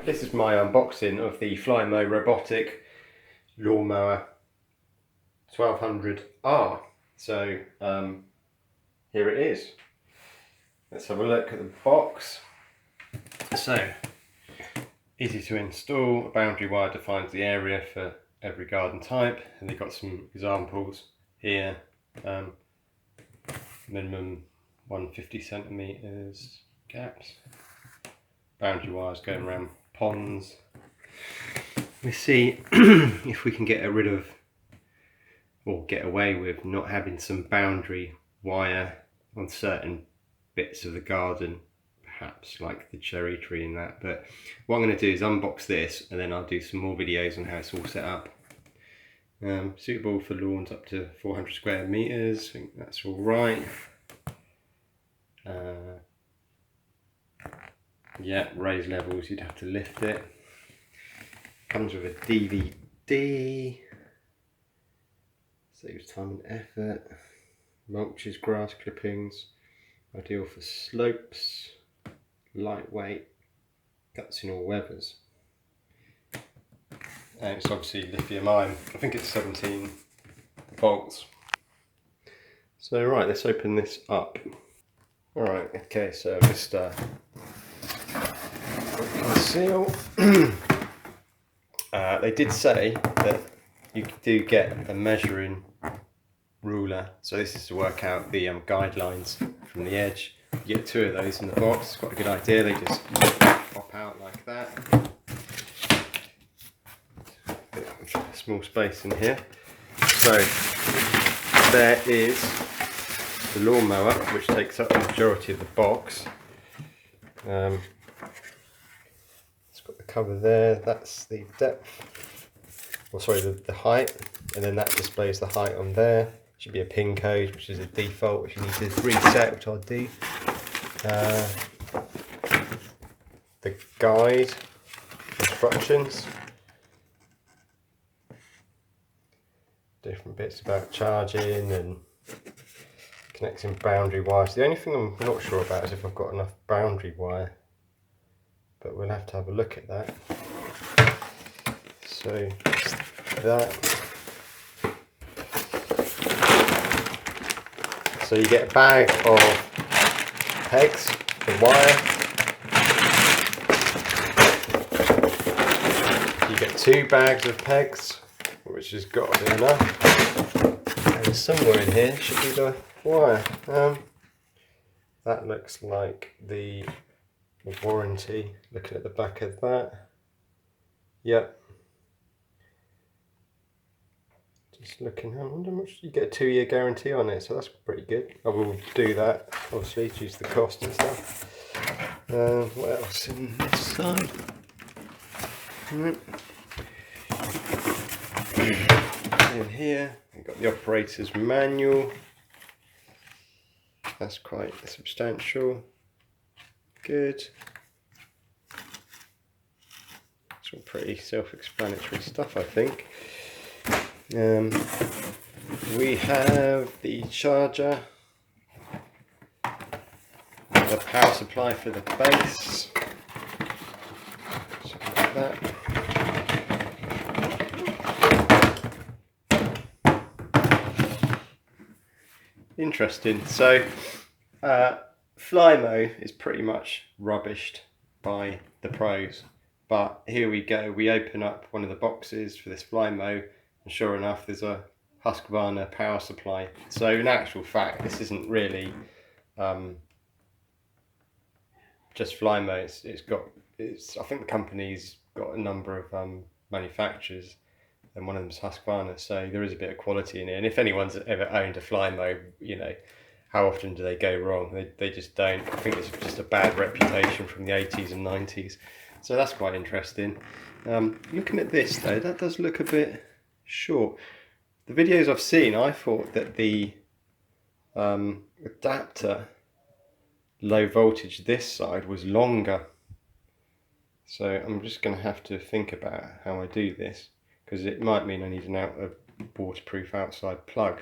this is my unboxing of the Flymo Robotic Lawnmower 1200R. So here it is. Let's have a look at the box. So, easy to install. A boundary wire defines the area for every garden type, and they've got some examples here. Minimum 150 centimeters gaps. Boundary wires going around ponds. We see if we can get rid of or get away with not having some boundary wire on certain bits of the garden, perhaps like the cherry tree and that. But what I'm going to do is unbox this, and then I'll do some more videos on how it's all set up. Suitable for lawns up to 400 square meters. I think that's all right. Yeah, raised levels, you'd have to lift it. Comes with a DVD. Saves time and effort. Mulches grass clippings. Ideal for slopes. Lightweight. Guts in all weathers. And it's obviously lithium ion. I think it's 17 volts. So right, let's open this up. Alright, okay, so just seal. They did say that you do get a measuring ruler, so this is to work out the guidelines from the edge. You get 2 of those in the box. It's quite a good idea. They just pop out like that. Small space in here. So there is the lawnmower, which takes up the majority of the box. It's got the cover there. That's the depth, or sorry, the height, and then that displays the height on there. Should be a pin code, which is a default, which you need to reset, which I'll do. The guide, instructions, different bits about charging and connecting boundary wires. The only thing I'm not sure about is if I've got enough boundary wire, but we'll have to have a look at that. So that. So you get a bag of pegs for wire. You get 2 bags of pegs, which has got to be enough. And somewhere in here should be the wire. That looks like the warranty. Looking at the back of that. Yep. Just looking, I wonder how much you get a 2-year guarantee on it, so that's pretty good. I will do that, obviously, due to the cost and stuff. What else in this side? In here, we've got the operator's manual. That's quite substantial. Good. It's all pretty self-explanatory stuff, I think. We have the charger, the power supply for the base, something like that. Interesting. So Flymo is pretty much rubbished by the pros, but here we go. We open up one of the boxes for this Flymo, and sure enough, there's a Husqvarna power supply. So in actual fact, this isn't really just Flymo. I think the company's got a number of manufacturers, and one of them is Husqvarna. So there is a bit of quality in it. And if anyone's ever owned a Flymo, you know, how often do they go wrong? They just don't. I think it's just a bad reputation from the 80s and 90s. So that's quite interesting. Looking at this though, that does look a bit short. The videos I've seen, I thought that the adapter, low voltage this side, was longer. So I'm just going to have to think about how I do this, because it might mean I need a waterproof outside plug.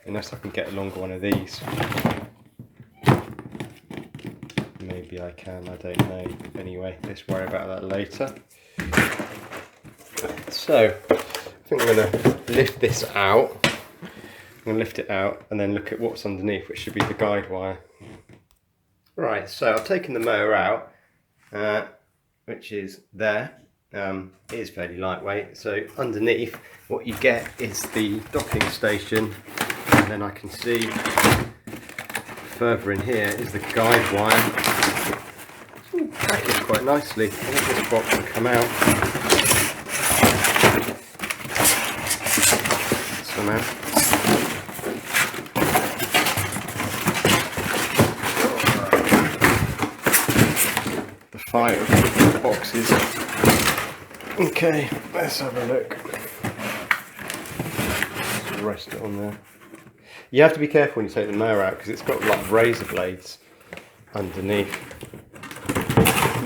Unless I can get a longer one of these. Maybe maybe I can, I don't know. Anyway, let's worry about that later. So, I think I'm going to lift this out. I'm going to lift it out and then look at what's underneath, which should be the guide wire. Right, so I've taken the mower out, which is there. It is fairly lightweight. So underneath, what you get is the docking station, and then I can see further in here is the guide wire. It's all packaged quite nicely. I think this box will come out somehow. The fight of the boxes. Okay, let's have a look. Just rest it on there. You have to be careful when you take the mower out because it's got like razor blades underneath.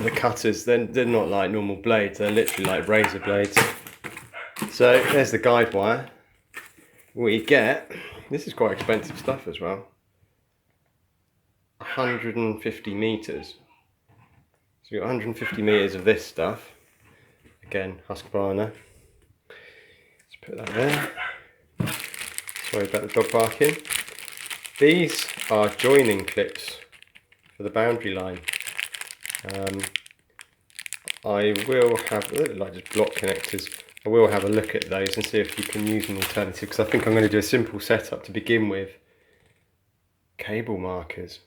The cutters, they're not like normal blades, they're literally like razor blades. So there's the guide wire. What you get, this is quite expensive stuff as well. 150 meters. So you've got 150 meters of this stuff. Again, Husqvarna. Let's put that there. Sorry about the dog barking. These are joining clips for the boundary line. I will have, like just block connectors, I will have a look at those and see if you can use an alternative, because I think I'm going to do a simple setup to begin with. Cable markers.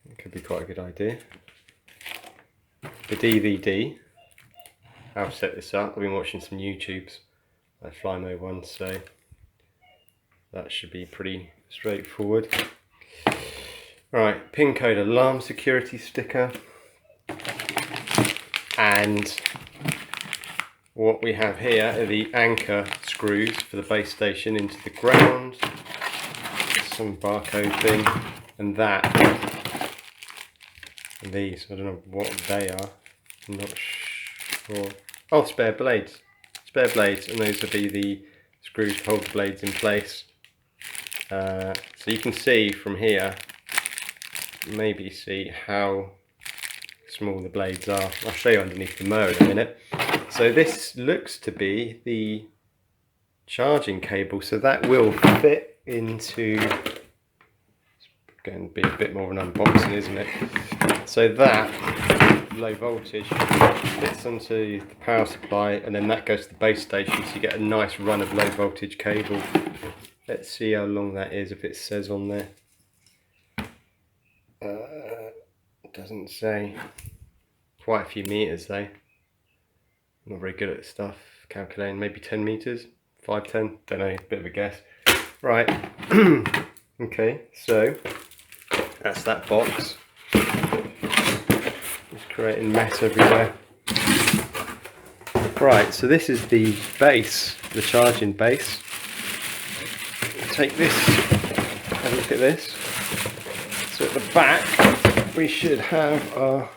It could be quite a good idea. The DVD, I'll set this up. I've been watching some YouTubes, like Flymo ones, so that should be pretty straightforward. Right, pin code alarm security sticker, and what we have here are the anchor screws for the base station into the ground, some barcode thing, and that. And these, I don't know what they are, I'm not sure. Oh, spare blades, and those will be the screws to hold the blades in place. So you can see from here, maybe see how small the blades are. I'll show you underneath the mower in a minute. So this looks to be the charging cable, so that will fit into, it's going to be a bit more of an unboxing, isn't it? So that low voltage fits onto the power supply, and then that goes to the base station, so you get a nice run of low voltage cable. Let's see how long that is, if it says on there. It doesn't say. Quite a few meters though. Not very good at this stuff. Calculating, maybe 10 meters, 5, 10, don't know, a bit of a guess. Right, okay, so that's that box. Just creating mess everywhere. Right, so this is the base, the charging base. Take this, have a look at this. So at the back, we should have our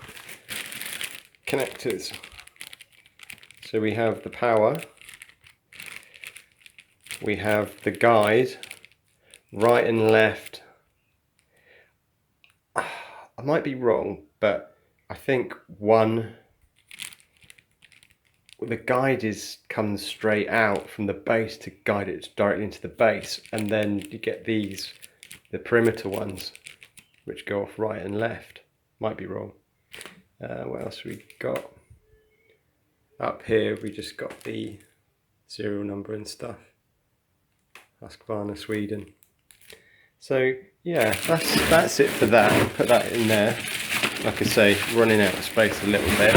connectors. So we have the power, we have the guide, right and left. I might be wrong, but I think the guide comes straight out from the base to guide it directly into the base, and then you get these, the perimeter ones, which go off right and left. Might be wrong. What else we got? Up here we just got the serial number and stuff. Husqvarna Sweden. So yeah, that's it for that. Put that in there. Like I say, running out of space a little bit.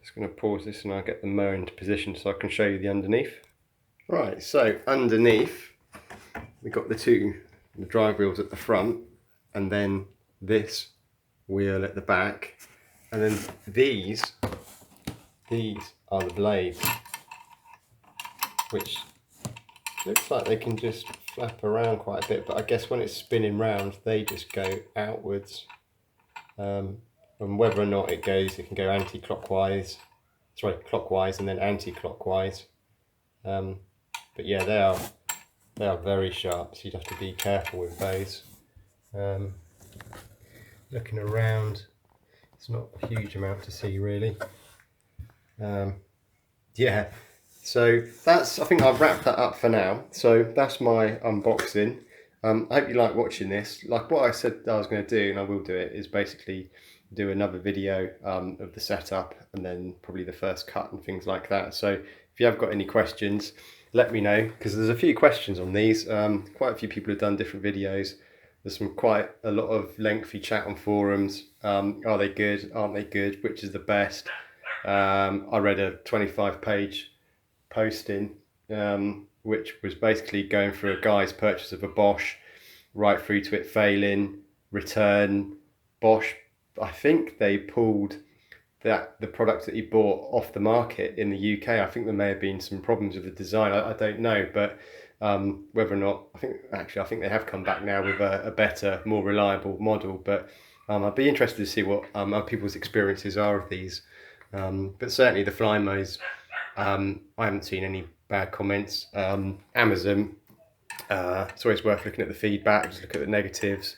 Just going to pause this and I'll get the mower into position so I can show you the underneath. Right, so underneath we got the drive wheels at the front, and then this wheel at the back, and then these are the blades, which looks like they can just flap around quite a bit, but I guess when it's spinning round they just go outwards, and whether or not it can go clockwise and then anti-clockwise, but yeah, they are They are very sharp, so you'd have to be careful with those. Looking around, it's not a huge amount to see really. Yeah, so that's, I think I've wrapped that up for now. So that's my unboxing. I hope you like watching this. Like what I said I was going to do, and I will do it, is basically do another video of the setup and then probably the first cut and things like that. So if you have got any questions, let me know, because there's a few questions on these. Quite a few people have done different videos. There's quite a lot of lengthy chat on forums. Are they good? Aren't they good? Which is the best? I read a 25-page posting, which was basically going through a guy's purchase of a Bosch, right through to it failing, return. Bosch, I think they pulled the product that he bought off the market in the UK. I think there may have been some problems with the design. I don't know, but whether or not, I think they have come back now with a better, more reliable model. But I'd be interested to see what other people's experiences are of these. But certainly the Flymos, I haven't seen any bad comments. Amazon, it's always worth looking at the feedback, just look at the negatives.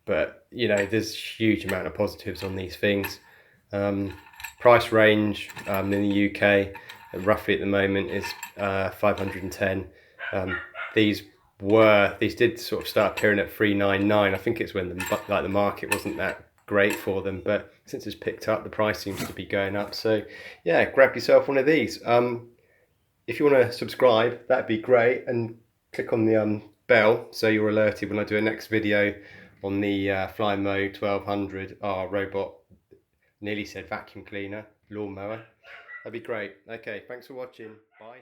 But you know, there's a huge amount of positives on these things. Price range in the UK, roughly at the moment, is 510. These did sort of start appearing at 399. I think it's when the market wasn't that great for them, but since it's picked up, the price seems to be going up. So yeah, grab yourself one of these. If you want to subscribe, that'd be great, and click on the bell so you're alerted when I do a next video on the Flymo 1200R Robot, nearly said vacuum cleaner, lawnmower. That'd be great. Okay, thanks for watching. Bye.